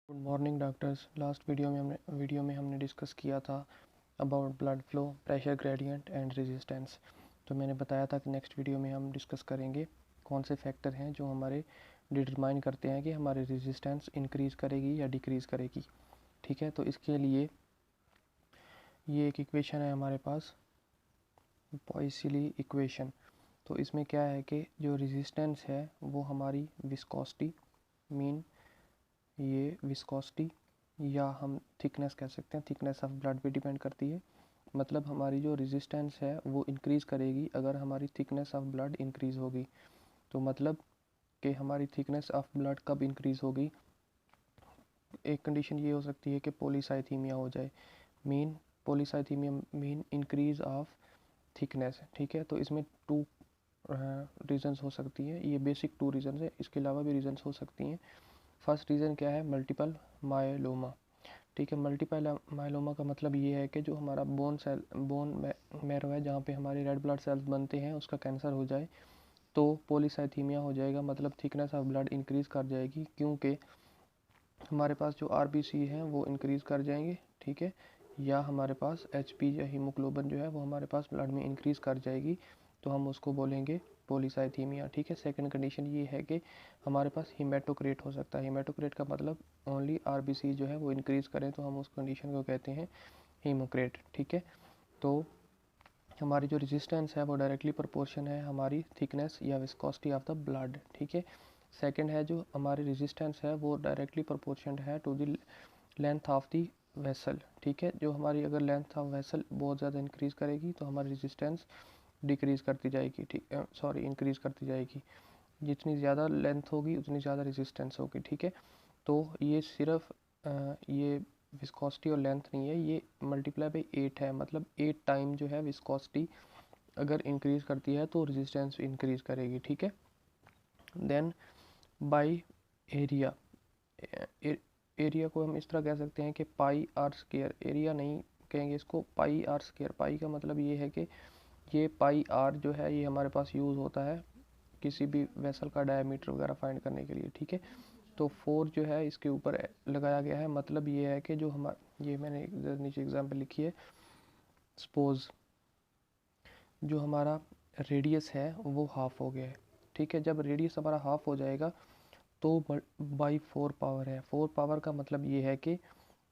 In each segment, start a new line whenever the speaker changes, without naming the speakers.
Good morning doctors. Last video में हमने discuss किया था about blood flow, pressure gradient and resistance. तो मैंने बताया था कि नेक्स्ट वीडियो में हम डिस्कस करेंगे कौन से फैक्टर हैं जो हमारे डिटरमाइन करते हैं कि हमारी रेजिस्टेंस इंक्रीज़ करेगी या डिक्रीज़ करेगी। ठीक है, तो इसके लिए ये एक इक्वेशन है हमारे पास, पॉइसली इक्वेशन। तो इसमें क्या है कि जो रेजिस्टेंस है वो हमारी विस्कोसिटी मीन ये विस्कोसिटी या हम थिकनेस कह सकते हैं, थिकनेस ऑफ ब्लड पे डिपेंड करती है। मतलब हमारी जो रेजिस्टेंस है वो इंक्रीज़ करेगी अगर हमारी थिकनेस ऑफ ब्लड इंक्रीज़ होगी। तो मतलब कि हमारी थिकनेस ऑफ ब्लड कब इंक्रीज़ होगी, एक कंडीशन ये हो सकती है कि पॉलीसाइथीमिया हो जाए, mean polycythaemia mean increase of thickness. ठीक है, तो इसमें टू रीजंस हो सकती है, ये बेसिक टू रीजंस है, इसके अलावा भी रीजंस हो सकती हैं। फर्स्ट रीज़न क्या है, मल्टीपल मायोलोमा। ठीक है, मल्टीपल मायोलोमा का मतलब ये है कि जो हमारा बोन मैरो है जहाँ पे हमारे रेड ब्लड सेल्स बनते हैं उसका कैंसर हो जाए तो पॉलीसाइथीमिया हो जाएगा, मतलब थिकनेस ऑफ ब्लड इंक्रीज़ कर जाएगी क्योंकि हमारे पास जो आरबीसी हैं वो इंक्रीज़ कर जाएंगे। ठीक है, या हमारे पास एचपी या हीमोग्लोबिन जो है वो हमारे पास ब्लड में इंक्रीज़ कर जाएगी, तो हम उसको बोलेंगे पॉलीसाइथीमिया। ठीक है, सेकंड कंडीशन ये है कि हमारे पास हीमेटोक्रेट हो सकता है। हीमेटोक्रेट का मतलब ओनली आरबीसी जो है वो इंक्रीज़ करें तो हम उस कंडीशन को कहते हैं हीमोक्रेट। ठीक है, तो हमारी जो रेजिस्टेंस है वो डायरेक्टली प्रोपोर्शन है हमारी थिकनेस या विस्कोसिटी ऑफ द ब्लड। ठीक है, सेकंड है जो हमारी रेजिस्टेंस है वो डायरेक्टली प्रोपोर्शन है to the length of the vessel. ठीक है, जो हमारी अगर लेंथ ऑफ वेसल बहुत ज़्यादा इंक्रीज़ करेगी तो हमारी रेजिस्टेंस डिक्रीज़ करती जाएगी, ठीक सॉरी इंक्रीज़ करती जाएगी। जितनी ज़्यादा लेंथ होगी उतनी ज़्यादा रेजिस्टेंस होगी। ठीक है, तो ये सिर्फ ये विस्कोसिटी और लेंथ नहीं है, ये मल्टीप्लाई बाई 8 है, मतलब 8 टाइम जो है विस्कोसिटी अगर इंक्रीज़ करती है तो रेजिस्टेंस इंक्रीज़ करेगी। ठीक है, देन बाई एरिया। एरिया को हम इस तरह कह सकते हैं कि पाई आर स्क्वायर, एरिया नहीं कहेंगे इसको, पाई आर स्क्वायर। पाई का मतलब ये है कि ये पाई आर जो है ये हमारे पास यूज़ होता है किसी भी वेसल का डायमीटर वगैरह फाइंड करने के लिए। ठीक है, तो 4 जो है इसके ऊपर लगाया गया है, मतलब ये है कि जो हमारा, ये मैंने नीचे एग्जांपल लिखी है, सपोज जो हमारा रेडियस है वो हाफ हो गया है। ठीक है, जब रेडियस हमारा हाफ हो जाएगा तो बाई 4 पावर है। 4 पावर का मतलब ये है कि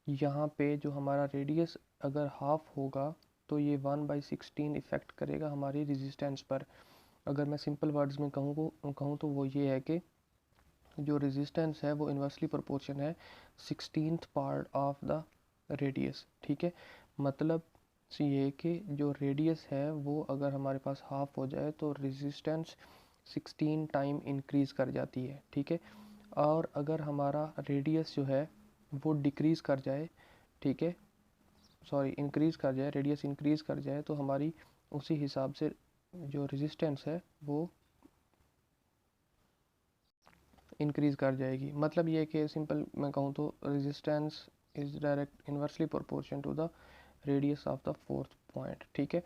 यहाँ पे जो हमारा रेडियस अगर हाफ होगा तो ये 1/16 इफ़ेक्ट करेगा हमारी रेजिस्टेंस पर। अगर मैं सिंपल वर्ड्स में कहूँ तो वो ये है कि जो रेजिस्टेंस है वो इन्वर्सली प्रोपोर्शन है 16th part of the radius. ठीक है, मतलब ये कि जो रेडियस है वो अगर हमारे पास हाफ हो जाए तो रेजिस्टेंस 16 टाइम इंक्रीज़ कर जाती है। ठीक है, और अगर हमारा रेडियस जो है वो डिक्रीज़ कर जाए, ठीक है सॉरी इंक्रीज़ कर जाए, रेडियस इंक्रीज़ कर जाए तो हमारी उसी हिसाब से जो रेजिस्टेंस है वो इंक्रीज़ कर जाएगी। मतलब ये कि सिंपल मैं कहूँ तो resistance is direct inversely proportion to the radius of the fourth point. ठीक है,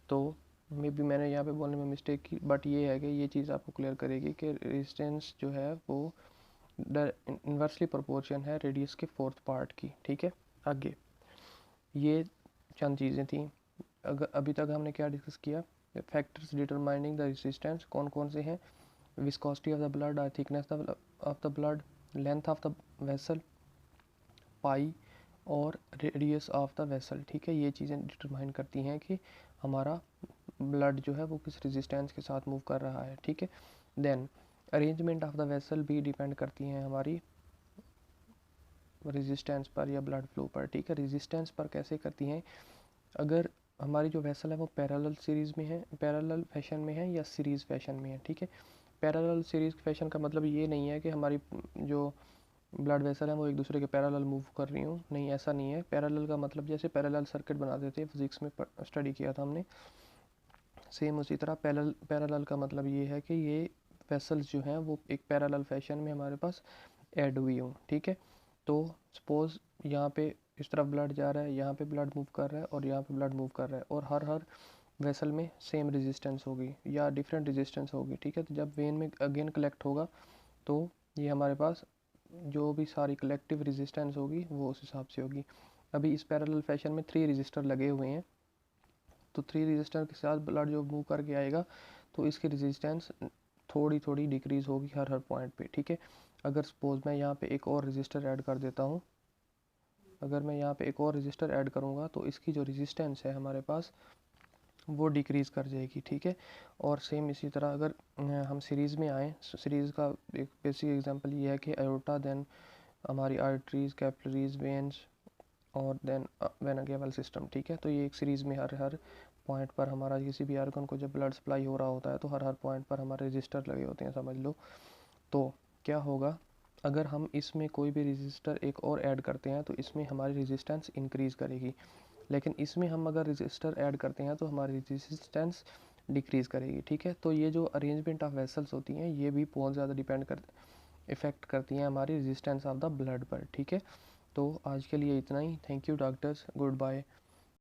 तो मे बी मैंने यहाँ पे बोलने में मिस्टेक की, बट ये है कि ये चीज़ आपको क्लियर करेगी कि रेजिस्टेंस जो है वो इन्वर्सली प्रोपोर्शन है रेडियस के फोर्थ पार्ट की। ठीक है, आगे ये चंद चीज़ें थी। अगर अभी तक हमने क्या डिस्कस किया, फैक्टर्स डिटरमाइनिंग द रेजिस्टेंस कौन कौन से हैं, viscosity of the blood, thickness of the blood, length of the vessel, pi और रेडियस ऑफ द वेसल। ठीक है, ये चीज़ें डिटरमाइन करती हैं कि हमारा ब्लड जो है वो किस रेजिस्टेंस के साथ मूव कर रहा है। ठीक है, then arrangement of the vessel भी डिपेंड करती हैं हमारी रेजिस्टेंस पर या ब्लड फ्लो पर। ठीक है, रेजिस्टेंस पर कैसे करती हैं, अगर हमारी जो वेसल है वो पैरेलल सीरीज़ में है, पैरेलल फैशन में है या सीरीज़ फैशन में है। ठीक है, पैरेलल सीरीज़ फैशन का मतलब ये नहीं है कि हमारी जो ब्लड वेसल है वो एक दूसरे के पैरेलल मूव कर रही हूँ, नहीं ऐसा नहीं है। पैरेलल का मतलब जैसे पैरेलल सर्किट बना देते हैं, फिजिक्स में स्टडी किया था हमने, सेम उसी तरह पैरेलल का मतलब ये है कि ये वेसल्स जो हैं वो एक पैरेलल फैशन में हमारे पास ऐड हुई हूँ। ठीक है, तो सपोज़ यहाँ पे इस तरफ ब्लड जा रहा है, यहाँ पे ब्लड मूव कर रहा है और यहाँ पे ब्लड मूव कर रहा है, और हर वेसल में सेम रेजिस्टेंस होगी या डिफरेंट रेजिस्टेंस होगी। ठीक है, तो जब वेन में अगेन कलेक्ट होगा तो ये हमारे पास जो भी सारी कलेक्टिव रेजिस्टेंस होगी वो उस हिसाब से होगी। अभी इस पैरेलल फैशन में 3 रजिस्टर लगे हुए हैं, तो 3 रजिस्टर के साथ ब्लड जो मूव करके आएगा तो इसकी रेजिस्टेंस थोड़ी थोड़ी डिक्रीज़ होगी हर पॉइंट पे, ठीक है। अगर सपोज़ मैं यहाँ पे एक और रजिस्टर ऐड कर देता हूँ, अगर मैं यहाँ पे एक और रजिस्टर ऐड करूँगा तो इसकी जो रेजिस्टेंस है हमारे पास वो डिक्रीज़ कर जाएगी, ठीक है। और सेम इसी तरह अगर हम सीरीज़ में आएँ, सीरीज़ का एक बेसिक एग्जांपल ये है कि आयोटा, देन हमारी आर्टरीज, कैपिलरीज, वेन्स और देन वेना केबल सिस्टम, ठीक है। तो ये एक सीरीज़ में हर पॉइंट पर हमारा किसी भी आर्गन को जब ब्लड सप्लाई हो रहा होता है तो हर पॉइंट पर हमारे रजिस्टर लगे होते हैं, समझ लो। तो क्या होगा, अगर हम इसमें कोई भी रजिस्टर एक और ऐड करते हैं तो इसमें हमारी रेजिस्टेंस इंक्रीज़ करेगी, लेकिन इसमें हम अगर रजिस्टर ऐड करते हैं तो हमारी रेजिस्टेंस डिक्रीज़ करेगी, ठीक है। तो ये जो अरेंजमेंट ऑफ वेसल्स होती हैं ये भी बहुत ज़्यादा इफ़ेक्ट करती हैं हमारी रेजिस्टेंस ऑफ द ब्लड पर, ठीक है। तो आज के लिए इतना ही। Thank you doctors, good bye.